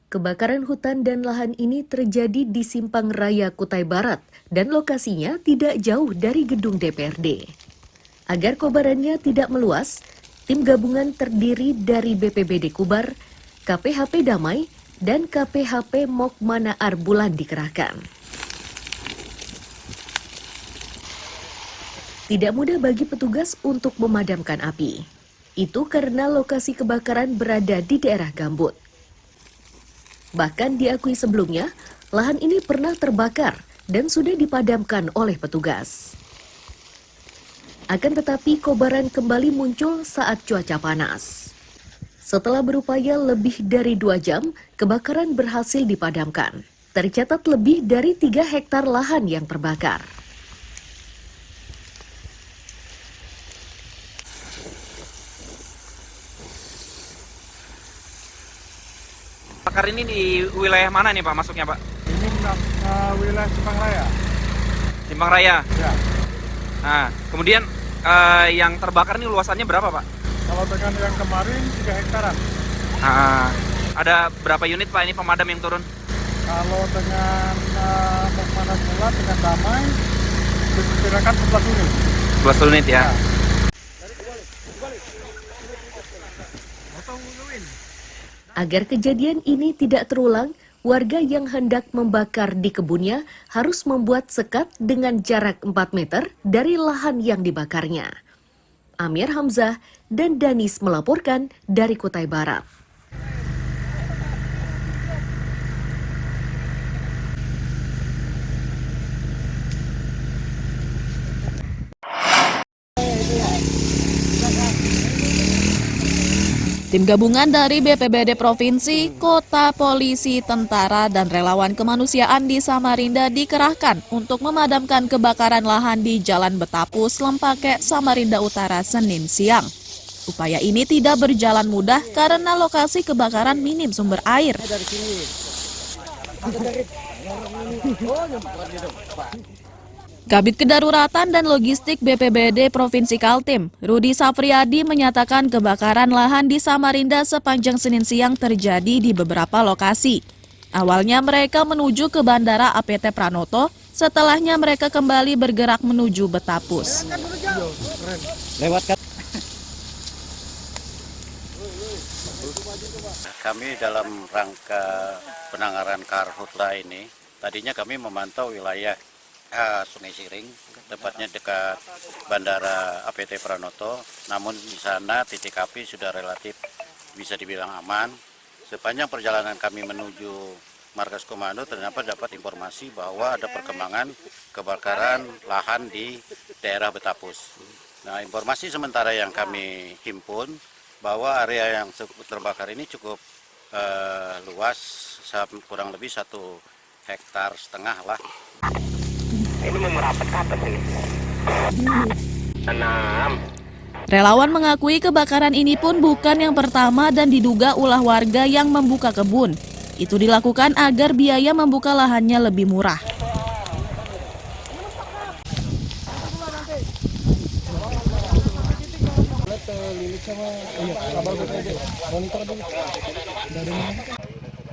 Kebakaran hutan dan lahan ini terjadi di Simpang Raya Kutai Barat dan lokasinya tidak jauh dari gedung DPRD. Agar kobarannya tidak meluas, tim gabungan terdiri dari BPBD Kubar, KPHP Damai, dan KPHP Mokmana Arbulan dikerahkan. Tidak mudah bagi petugas untuk memadamkan api. Itu karena lokasi kebakaran berada di daerah gambut. Bahkan diakui sebelumnya, lahan ini pernah terbakar dan sudah dipadamkan oleh petugas. Akan tetapi kobaran kembali muncul saat cuaca panas. Setelah berupaya lebih dari 2 jam, kebakaran berhasil dipadamkan. Tercatat lebih dari 3 hektar lahan yang terbakar. Bakar ini di wilayah mana nih Pak masuknya Pak? Ini wilayah Simpang Raya. Simpang Raya. Ya. Nah, kemudian yang terbakar ini luasannya berapa Pak? Kalau dengan yang kemarin 3 hektaran. Nah, ada berapa unit Pak ini pemadam yang turun? Kalau dengan Mokmana Arbulan dengan Damai diperkirakan 11 unit. 11 unit ya. Agar kejadian ini tidak terulang, warga yang hendak membakar di kebunnya harus membuat sekat dengan jarak 4 meter dari lahan yang dibakarnya. Amir Hamzah dan Danis melaporkan dari Kutai Barat. Tim gabungan dari BPBD Provinsi, Kota, Polisi, Tentara, dan relawan kemanusiaan di Samarinda dikerahkan untuk memadamkan kebakaran lahan di Jalan Betapus, Lempake, Samarinda Utara, Senin siang. Upaya ini tidak berjalan mudah karena lokasi kebakaran minim sumber air. Kabid Kedaruratan dan Logistik BPBD Provinsi Kaltim, Rudi Safriadi menyatakan kebakaran lahan di Samarinda sepanjang Senin siang terjadi di beberapa lokasi. Awalnya mereka menuju ke Bandara APT Pranoto, setelahnya mereka kembali bergerak menuju Betapus. Kami dalam rangka penanganan karhutla ini, tadinya kami memantau wilayah Sungai Siring, tepatnya dekat Bandara APT Pranoto, namun di sana titik api sudah relatif bisa dibilang aman. Sepanjang perjalanan kami menuju markas komando ternyata dapat informasi bahwa ada perkembangan kebakaran lahan di daerah Betapus. Nah, informasi sementara yang kami himpun bahwa area yang terbakar ini cukup luas, kurang lebih 1,5 hektar lah. Ini mau merapat ke atas ini. Relawan mengakui kebakaran ini pun bukan yang pertama dan diduga ulah warga yang membuka kebun. Itu dilakukan agar biaya membuka lahannya lebih murah.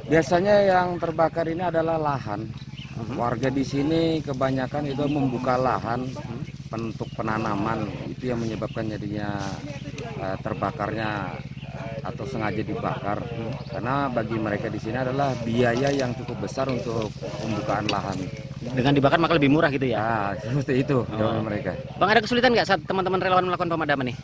Biasanya yang terbakar ini adalah lahan. Warga di sini kebanyakan itu membuka lahan untuk penanaman, itu yang menyebabkan jadinya terbakarnya atau sengaja dibakar. Karena bagi mereka di sini adalah biaya yang cukup besar untuk pembukaan lahan. Dengan dibakar maka lebih murah gitu ya? Seperti itu jawaban mereka. Bang, ada kesulitan nggak saat teman-teman relawan melakukan pemadaman nih?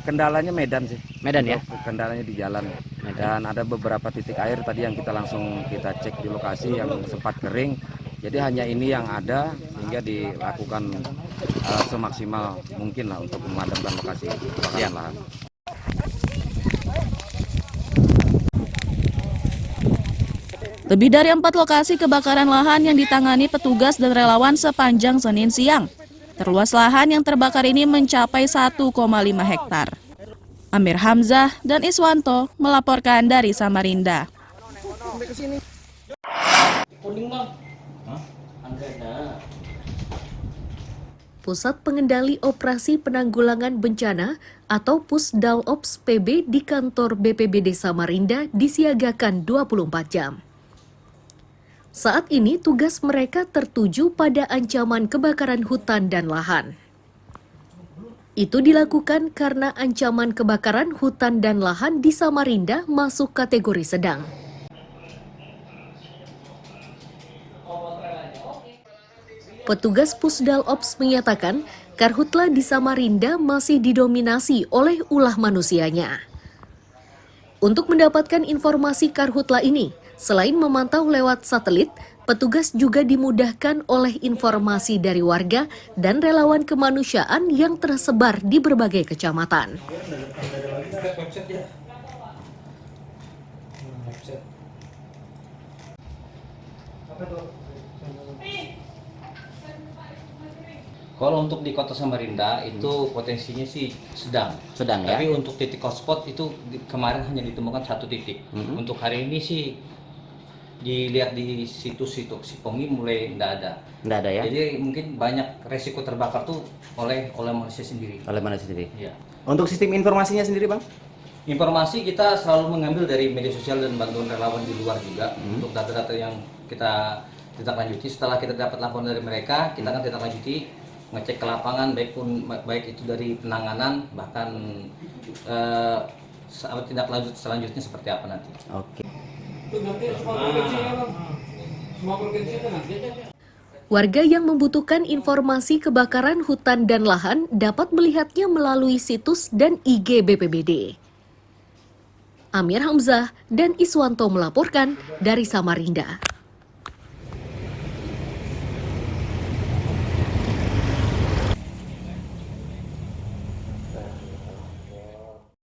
Kendalanya medan sih. Medan ya? Kendalanya di jalan. Dan ada beberapa titik air tadi yang kita langsung cek di lokasi yang sempat kering. Jadi hanya ini yang ada sehingga dilakukan semaksimal mungkin lah untuk memadamkan lokasi kebakaran lahan. Lebih dari 4 lokasi kebakaran lahan yang ditangani petugas dan relawan sepanjang Senin siang. Terluas lahan yang terbakar ini mencapai 1,5 hektar. Amir Hamzah dan Iswanto melaporkan dari Samarinda. Pusat Pengendali Operasi Penanggulangan Bencana atau Pusdalops PB di kantor BPBD Samarinda disiagakan 24 jam. Saat ini tugas mereka tertuju pada ancaman kebakaran hutan dan lahan. Itu dilakukan karena ancaman kebakaran hutan dan lahan di Samarinda masuk kategori sedang. Petugas Pusdalops menyatakan karhutla di Samarinda masih didominasi oleh ulah manusianya. Untuk mendapatkan informasi karhutla ini, selain memantau lewat satelit, petugas juga dimudahkan oleh informasi dari warga dan relawan kemanusiaan yang tersebar di berbagai kecamatan. Kalau untuk di Kota Samarinda itu potensinya sih sedang. Sedang ya. Tapi untuk titik hotspot itu kemarin hanya ditemukan 1 titik. Untuk hari ini sih dilihat di situs-situs Sipongi mulai tidak ada. Nggak ada ya? Jadi mungkin banyak resiko terbakar tuh oleh manusia sendiri. Oleh mana sendiri? Iya. Untuk sistem informasinya sendiri, Bang? Informasi kita selalu mengambil dari media sosial dan bantuan relawan di luar juga untuk data-data yang kita tindak lanjuti. Setelah kita dapat laporan dari mereka, kita akan tindak lanjuti, ngecek ke lapangan, baik itu dari penanganan, bahkan tindak lanjut selanjutnya seperti apa nanti. Oke. Warga yang membutuhkan informasi kebakaran hutan dan lahan dapat melihatnya melalui situs dan IG BPBD. Amir Hamzah dan Iswanto melaporkan dari Samarinda.